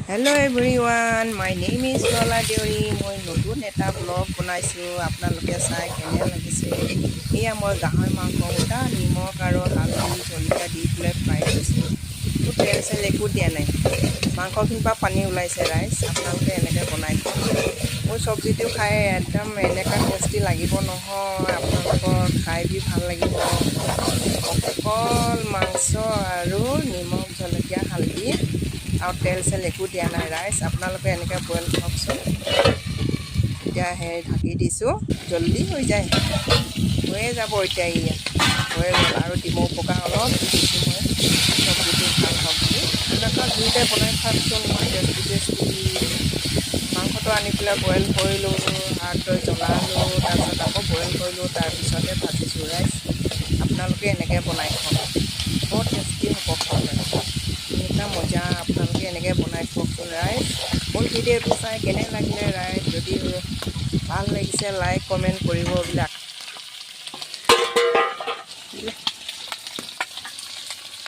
Hello everyone, my name is Lola Deori. মই নতুন এটা ব্লগ বনাইছোঁ আপোনালোকে চাই কেনে লাগিছে এয়া মই গাহৰি মাংস গোটা নিমখ আৰু হালধি জলকীয়া দি পেলাই ফ্ৰাই কৰিছোঁ তেল চেল একো দিয়া নাই মাংসখিনিৰ পৰা পানী ওলাইছে ৰাইজ আপোনালোকে এনেকৈ বনাই খাওক মোৰ চব্জিটো খাই একদম এনেকুৱা টেষ্টি লাগিব নহয় আপোনালোকৰ খাই বি ভাল লাগিব অকল মাংস আৰু নিমখ জলকীয়া হালধি আৰু তেল চেল একো দিয়া নাই ৰাইজ আপোনালোকে এনেকৈ বইল খাওকচোন এতিয়া সেই ঢাকি দিছোঁ জল্দি হৈ যায় হৈয়ে যাব এতিয়া ইয়াত হৈ গ'ল আৰু ডিমৰ পকা অলপ দি দিছোঁ মই চব্জিটো ভাল হওক বুলি এনেকুৱা জুইতে বনাই খাওকচোন মই টেষ্টি টেষ্টি মাংসটো আনি পেলাই বইল কৰিলোঁ আৰু জ্বলালোঁ তাৰপিছত আকৌ বইল কৰিলোঁ তাৰপিছতে ভাজিছোঁ ৰাইজ আপোনালোকে এনেকৈ বনাই খাওক বৰ টেষ্টি হ'ব খাবলৈ এনেকুৱা মজা আপোনালোকে এনেকৈ বনাই খাওকচোন ৰাইজ মোৰ ভিডিঅ'টো চাই কেনে লাগিলে ৰাইজ যদি ভাল লাগিছে লাইক কমেণ্ট কৰিব এইবিলাক